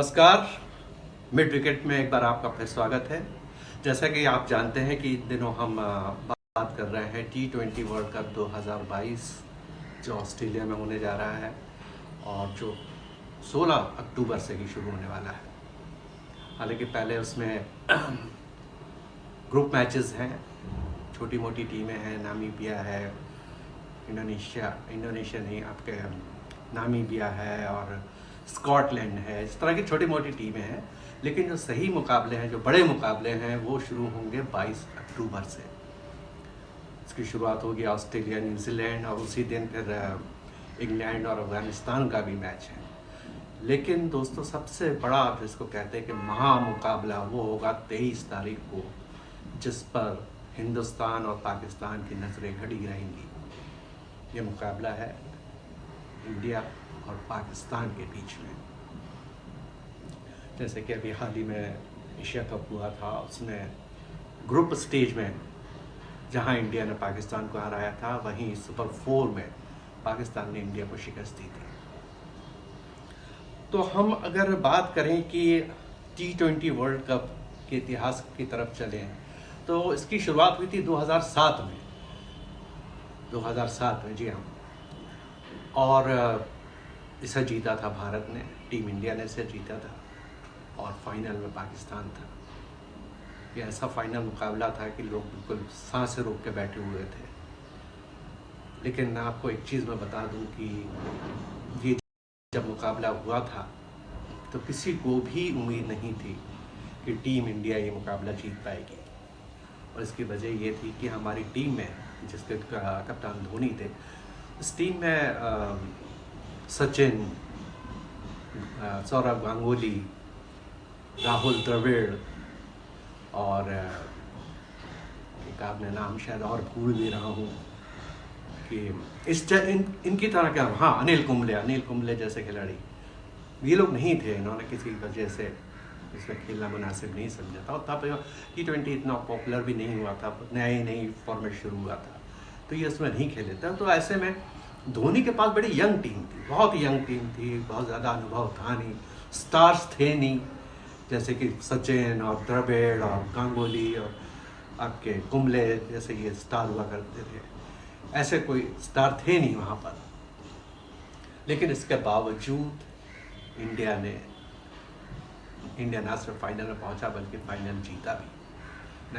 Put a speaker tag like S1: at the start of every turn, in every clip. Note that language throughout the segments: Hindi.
S1: नमस्कार। मिड विकेट में एक बार आपका फिर स्वागत है। जैसा कि आप जानते हैं कि इन दिनों हम बात कर रहे हैं T20 वर्ल्ड कप 2022 जो ऑस्ट्रेलिया में होने जा रहा है और जो 16 अक्टूबर से ही शुरू होने वाला है। हालांकि पहले उसमें ग्रुप मैचेस हैं, छोटी मोटी टीमें हैं, नामीबिया है, इंडोनेशिया नहीं आपके नामीबिया है और स्कॉटलैंड है। इस तरह की छोटी मोटी टीमें हैं, लेकिन जो सही मुकाबले हैं, जो बड़े मुकाबले हैं, वो शुरू होंगे 22 अक्टूबर से। इसकी शुरुआत होगी ऑस्ट्रेलिया न्यूजीलैंड और उसी दिन फिर इंग्लैंड और अफगानिस्तान का भी मैच है। लेकिन दोस्तों, सबसे बड़ा जिसको कहते हैं कि महामुकाबला वो होगा 23 तारीख को, जिस पर हिंदुस्तान और पाकिस्तान की नज़रें खड़ी रहेंगी। ये मुकाबला है इंडिया और पाकिस्तान के बीच में। जैसे कि अभी हाल ही में एशिया कप हुआ था, उसमें ग्रुप स्टेज में जहां इंडिया ने पाकिस्तान को हराया था, वहीं सुपर 4 में पाकिस्तान ने इंडिया को शिकस्त दी थी। तो हम अगर बात करें कि T20 वर्ल्ड कप के इतिहास की तरफ चलें तो इसकी शुरुआत हुई थी 2007 में। 2007 में, जी हाँ। और इसे जीता था भारत ने, टीम इंडिया ने इसे जीता था और फाइनल में पाकिस्तान था। ये ऐसा फाइनल मुकाबला था कि लोग बिल्कुल सांसें रोक के बैठे हुए थे। लेकिन आपको एक चीज़ मैं बता दूं कि ये जब मुकाबला हुआ था तो किसी को भी उम्मीद नहीं थी कि टीम इंडिया ये मुकाबला जीत पाएगी। और इसकी वजह ये थी कि हमारी टीम में, जिसके कप्तान धोनी थे, इस टीम में सचिन, सौरव गांगुली, राहुल द्रविड़ और एक आपने नाम शायद और भूल भी रहा हूँ कि इनकी तरह क्या, हाँ, अनिल कुंबले जैसे खिलाड़ी, ये लोग नहीं थे। इन्होंने किसी वजह से इसमें खेलना मुनासिब नहीं समझा था। और तब T20 इतना पॉपुलर भी नहीं हुआ था, नई फॉर्मेट शुरू हुआ था, तो ये उसमें नहीं खेले थे। तो ऐसे में धोनी के पास बड़ी यंग टीम थी, बहुत यंग टीम थी, बहुत ज़्यादा अनुभव था नहीं, स्टार्स थे नहीं, जैसे कि सचिन और द्रविड़ और गांगुली और आपके कुंबले जैसे ये स्टार हुआ करते थे, ऐसे कोई स्टार थे नहीं वहाँ पर। लेकिन इसके बावजूद इंडिया ना सिर्फ फाइनल में पहुँचा बल्कि फाइनल जीता भी।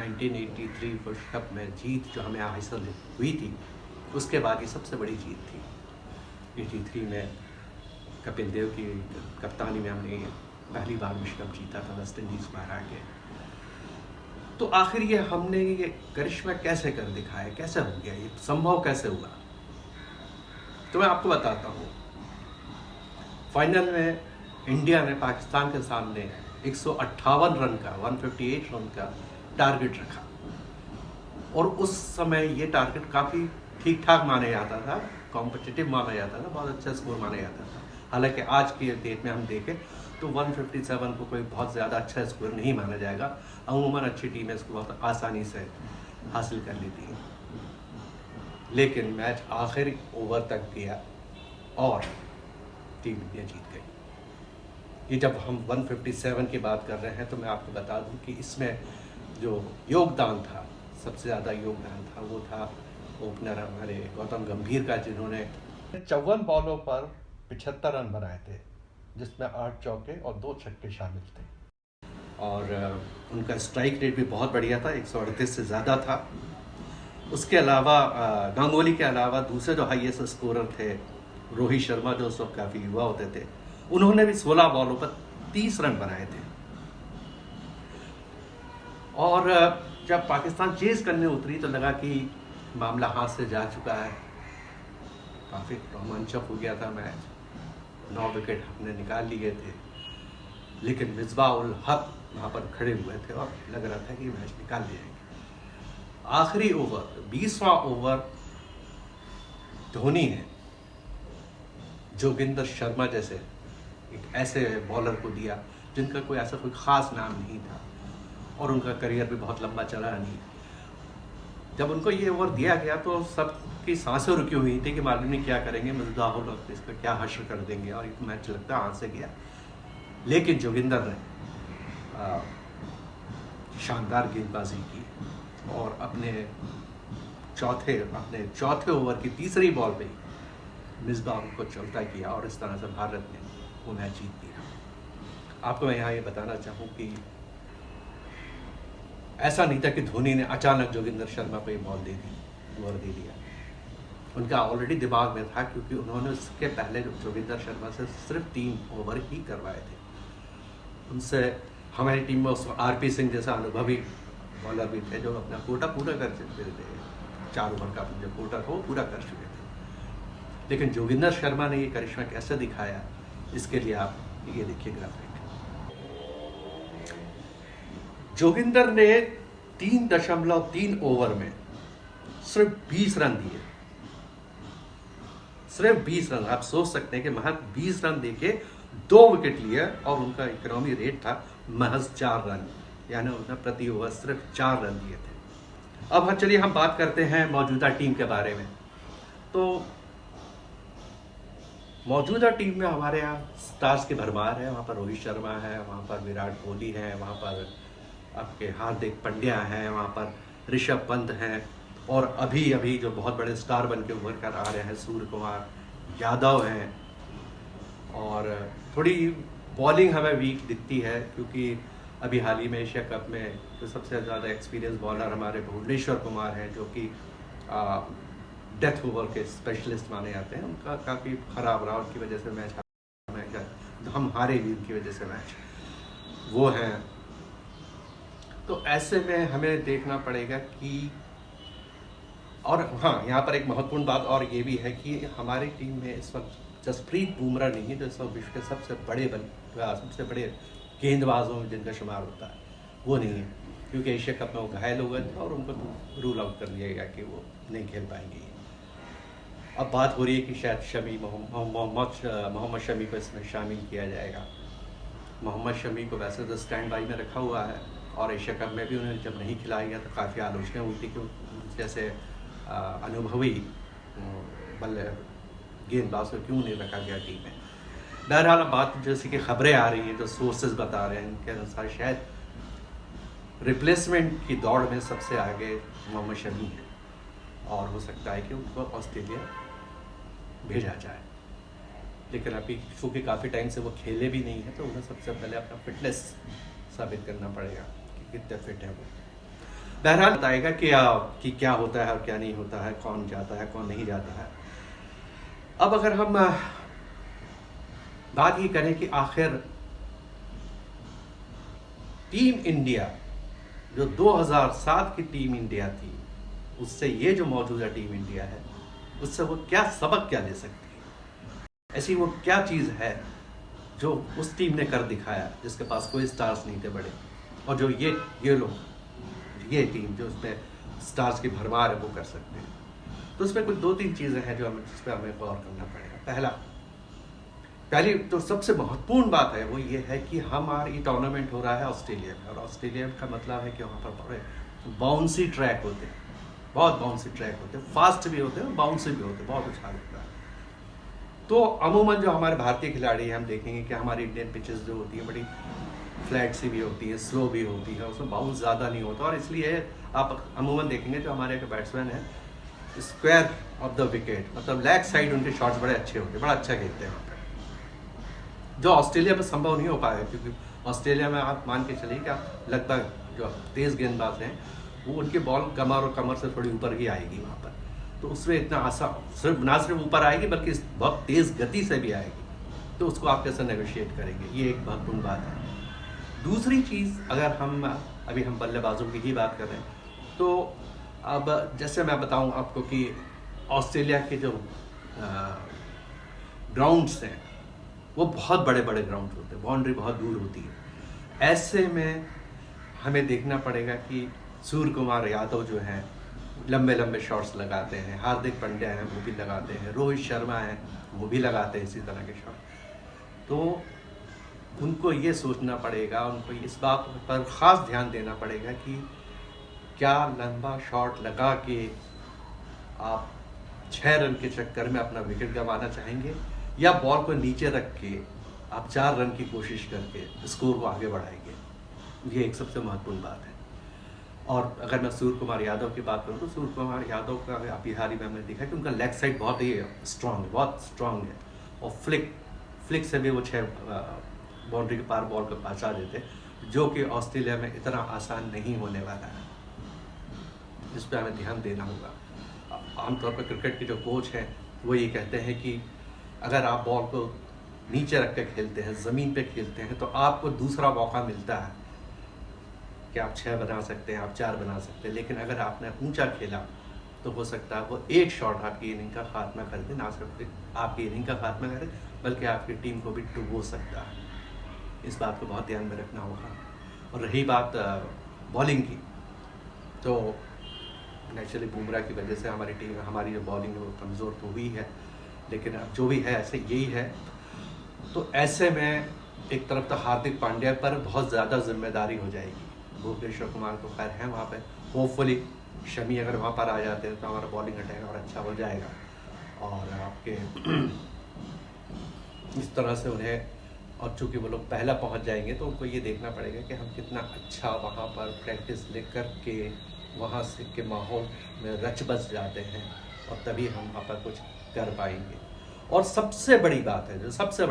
S1: 1983 वर्ल्ड कप में जीत जो हमें हासिल हुई थी, उसके बाद ये सबसे बड़ी जीत थी। 83 में कपिल देव की कप्तानी में हमने पहली बार विश्व कप जीता था, वेस्ट इंडीज को हरा के। तो आखिर ये हमने ये करिश्मा कैसे कर दिखाया, कैसे हो गया, ये संभव कैसे हुआ? तो मैं आपको बताता हूँ। फाइनल में इंडिया ने पाकिस्तान के सामने 158 रन का, 158 रन का टारगेट रखा और उस समय ये टारगेट काफ़ी ठीक ठाक माना जाता था, कॉम्पिटिटिव माना जाता था, बहुत अच्छा स्कोर माना जाता था। हालांकि आज की डेट में हम देखें तो 157 को कोई बहुत ज़्यादा अच्छा स्कोर नहीं माना जाएगा। अमूमन अच्छी टीमें इसको बहुत आसानी से हासिल कर लेती हैं। लेकिन मैच आखिरी ओवर तक गया और टीम इंडिया जीत गई। ये जब हम 157 की बात कर रहे हैं तो मैं आपको बता दूं कि इसमें जो योगदान था, सबसे ज़्यादा योगदान था, वो था ओपनर हमारे गौतम गंभीर का, जिन्होंने 54 बॉलों पर 75 रन बनाए थे, जिसमें 8 चौके और 2 छक्के शामिल थे। और उनका स्ट्राइक रेट भी बहुत बढ़िया था, 138 से ज़्यादा था। उसके अलावा गांगुली के अलावा दूसरे जो हाईएस्ट स्कोरर थे, रोहित शर्मा, जो उस वक्त काफ़ी युवा होते थे, उन्होंने भी 16 बॉलों पर 30 रन बनाए थे। और जब पाकिस्तान चेज करने उतरी तो लगा कि मामला हाथ से जा चुका है। काफ़ी रोमांचक हो गया था मैच, 9 विकेट हमने निकाल लिए थे, लेकिन मिसबाह-उल हक वहाँ पर खड़े हुए थे और लग रहा था कि मैच निकाल लिया जाएगा। आखिरी ओवर, 20वां ओवर, धोनी ने जोगिंदर शर्मा जैसे एक ऐसे बॉलर को दिया जिनका कोई ऐसा कोई ख़ास नाम नहीं था और उनका करियर भी बहुत लंबा चला नहीं। जब उनको ये ओवर दिया गया तो सबकी सांसें रुकी हुई थी कि मालूम नहीं क्या करेंगे, मिसबाह-उल हक इसका क्या हश्र कर देंगे और एक मैच लगता हाथ से गया। लेकिन जोगिंदर ने शानदार गेंदबाजी की और अपने चौथे ओवर की तीसरी बॉल पे ही मिसबाह को चलता किया और इस तरह से भारत ने वो मैच जीत दिया। आपको मैं यहाँ ये बताना चाहूँ कि ऐसा नहीं था कि धोनी ने अचानक जोगिंदर शर्मा को ये बॉल दे दी, ओवर दे दिया। उनका ऑलरेडी दिमाग में था, क्योंकि उन्होंने उसके पहले जोगिंदर शर्मा से सिर्फ 3 ओवर ही करवाए थे। उनसे हमारी टीम में आरपी सिंह जैसा अनुभवी बॉलर भी थे जो अपना कोटा पूरा कर चुके थे, 4 ओवर का जो कोटा था वो पूरा कर चुके थे। लेकिन जोगिंदर शर्मा ने ये करिश्मा कैसे दिखाया, इसके लिए आप ये देखिए ग्राफिक। जोगिंदर ने 3.3 ओवर में सिर्फ 20 रन दिए, सिर्फ 20 रन। आप सोच सकते हैं कि महज 20 रन देके 2 विकेट लिए और उनका इकोनॉमी रेट था महज 4 रन, यानी उन्होंने प्रति ओवर सिर्फ 4 रन दिए थे। अब चलिए हम बात करते हैं मौजूदा टीम के बारे में। तो मौजूदा टीम में हमारे यहाँ स्टार्स की भरमार है। वहाँ पर रोहित शर्मा है, वहाँ पर विराट कोहली है, वहाँ पर आपके हार्दिक पांड्या हैं, वहाँ पर ऋषभ पंत हैं, और अभी अभी जो बहुत बड़े स्टार बन के उभर कर आ रहे हैं सूर्य कुमार यादव हैं। और थोड़ी बॉलिंग हमें वीक दिखती है, क्योंकि अभी हाल ही में एशिया कप में जो सबसे ज़्यादा एक्सपीरियंस बॉलर हमारे भुवनेश्वर कुमार हैं, जो कि डेथ ओवर के स्पेशलिस्ट माने जाते हैं, उनका काफ़ी ख़राब रहा, उनकी वजह से मैच हम हारे भी उनकी वजह से मैच, वो हैं। तो ऐसे में हमें देखना पड़ेगा कि, और हाँ, यहाँ पर एक महत्वपूर्ण बात और ये भी है कि हमारी टीम में इस वक्त जसप्रीत बुमराह नहीं है, जो इस वक्त विश्व के सबसे बड़े गेंदबाजों में जिनका शुमार होता है, वो नहीं है, क्योंकि एशिया कप में वो घायल हो गए थे और उनको रूल आउट कर दिया गया कि वो नहीं खेल पाएंगे। अब बात हो रही है कि शायद मोहम्मद शमी को इसमें शामिल किया जाएगा। मोहम्मद शमी को वैसे तो स्टैंड बाई में रखा हुआ है, और एशिया कप में भी उन्हें जब नहीं खिलाया गया तो काफ़ी आलोचना हुई थी कि जैसे अनुभवी बल्ले गेंदबाज को क्यों नहीं रखा गया टीम में। बहरहाल बात जैसे कि खबरें आ रही हैं, जो सोर्सेज बता रहे हैं, उनके अनुसार शायद रिप्लेसमेंट की दौड़ में सबसे आगे मोहम्मद शमी है, और हो सकता है कि उनको ऑस्ट्रेलिया भेजा जाए। लेकिन अभी चूँकि काफ़ी टाइम से वो खेले भी नहीं है, तो उन्हें सबसे पहले अपना फिटनेस साबित करना पड़ेगा कि कितने फिट है वो। बहरहाल बताएगा कि क्या होता है और क्या नहीं होता है, कौन जाता है कौन नहीं जाता है। अब अगर हम बात ये करें कि आखिर टीम इंडिया जो 2007 की टीम इंडिया थी, उससे ये जो मौजूदा टीम इंडिया है, उससे वो क्या सबक क्या ले सकती है, ऐसी वो क्या चीज़ है जो उस टीम ने कर दिखाया जिसके पास कोई स्टार्स नहीं थे बड़े, और जो ये लोग ये टीम जो उसमें स्टार्स की भरमार है वो कर सकते हैं। तो उसमें कुछ 2-3 चीज़ें हैं जो जिस पर हमें गौर करना पड़ेगा। पहली तो सबसे महत्वपूर्ण बात है वो ये है कि हमारी टूर्नामेंट हो रहा है ऑस्ट्रेलिया में, और ऑस्ट्रेलिया का मतलब है कि वहाँ पर बड़े बाउंसी ट्रैक होते हैं, बहुत बाउंसी ट्रैक होते हैं, फास्ट भी होते हैं और बाउंसी भी होते हैं, बहुत उछाल होता है। तो अमूमन जो हमारे भारतीय खिलाड़ी हैं, हम देखेंगे कि हमारी इंडियन पिचेस जो होती है बड़ी फ्लैट सी भी होती है, स्लो भी होती है, उसमें बाउंस ज़्यादा नहीं होता, और इसलिए आप अमूमन देखेंगे जो हमारे बैट्समैन हैं स्क्वायर ऑफ द विकेट, मतलब लेग साइड उनके शॉट्स बड़े अच्छे होते हैं, बड़ा अच्छा खेलते हैं वहाँ पर, जो ऑस्ट्रेलिया में संभव नहीं हो पाया, क्योंकि ऑस्ट्रेलिया में आप मान के चलिए कि आप लगभग जो तेज़ गेंदबाज हैं वो उनकी बॉल कमर और कमर से थोड़ी ऊपर ही आएगी वहाँ पर, तो उसमें इतना आसान ना सिर्फ ऊपर आएगी बल्कि बहुत तेज़ गति से भी आएगी, तो उसको आप कैसे नेगोशिएट करेंगे, ये एक महत्वपूर्ण बात है। दूसरी चीज़, अगर हम अभी हम बल्लेबाजों की ही बात कर रहे हैं, तो अब जैसे मैं बताऊं आपको कि ऑस्ट्रेलिया के जो ग्राउंड्स हैं वो बहुत बड़े बड़े ग्राउंड होते हैं, बाउंड्री बहुत दूर होती है। ऐसे में हमें देखना पड़ेगा कि सूर्य कुमार यादव जो हैं लंबे लंबे शॉट्स लगाते हैं, हार्दिक पांड्या हैं वो भी लगाते हैं, रोहित शर्मा हैं वो भी लगाते हैं इसी तरह के शॉट। तो उनको ये सोचना पड़ेगा, उनको इस बात पर ख़ास ध्यान देना पड़ेगा कि क्या लंबा शॉट लगा के आप 6 रन के चक्कर में अपना विकेट गंवाना चाहेंगे, या बॉल को नीचे रख के आप 4 रन की कोशिश करके स्कोर को आगे बढ़ाएंगे, ये एक सबसे महत्वपूर्ण बात है। और अगर मैं सूर्य कुमार यादव की बात करूँ तो सूर्य कुमार यादव का बिहारी में हमने देखा कि उनका लेग साइड बहुत ही स्ट्रांग है, बहुत स्ट्रांग है, और फ्लिक से भी वो 6 बाउंड्री के पार बॉल को पहुँचा देते, जो कि ऑस्ट्रेलिया में इतना आसान नहीं होने वाला है, जिस पर हमें ध्यान देना होगा। आमतौर पर क्रिकेट के जो कोच हैं वो ये कहते हैं कि अगर आप बॉल को नीचे रख के खेलते हैं, ज़मीन पे खेलते हैं, तो आपको दूसरा मौका मिलता है कि आप 6 बना सकते हैं, आप 4 बना सकते हैं। लेकिन अगर आपने ऊंचा खेला तो हो सकता है वो एक शॉट आपकी इनिंग का खात्मा कर दे, ना सिर्फ आपकी इनिंग का खात्मा करे बल्कि आपकी टीम को भी डुबो सकता है। इस बात को बहुत ध्यान में रखना होगा। और रही बात बॉलिंग की, तो नेचुरली बुमराह की वजह से हमारी जो बॉलिंग है वो कमज़ोर तो हुई है, लेकिन अब जो भी है ऐसे यही है। तो ऐसे में एक तरफ तो हार्दिक पांड्या पर बहुत ज़्यादा जिम्मेदारी हो जाएगी। भुवनेश्वर कुमार तो खैर हैं वहाँ पे, होपफुली शमी अगर वहाँ पर आ जाते हैं तो हमारा बॉलिंग अटैक और अच्छा हो जाएगा। और आपके इस तरह से उन्हें, और चूँकि वो लोग पहला पहुँच जाएंगे तो उनको ये देखना पड़ेगा कि हम कितना अच्छा वहाँ पर प्रैक्टिस लेकर के वहाँ से के माहौल में रच बस जाते हैं, और तभी हम वहाँ पर कुछ कर पाएंगे। और सबसे बड़ी बात है,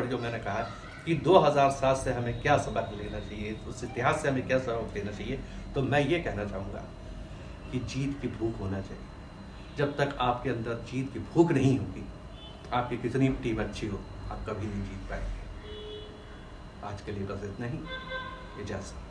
S1: जो मैंने कहा कि 2007 से हमें क्या सबक लेना चाहिए, उस इतिहास से हमें क्या सबक लेना चाहिए, तो मैं ये कहना चाहूँगा कि जीत की भूख होना चाहिए। जब तक आपके अंदर जीत की भूख नहीं होगी, आपकी कितनी टीम अच्छी हो, आप कभी नहीं जीत पाएंगे। आज के लिए बस इतना ही, इजाज़त।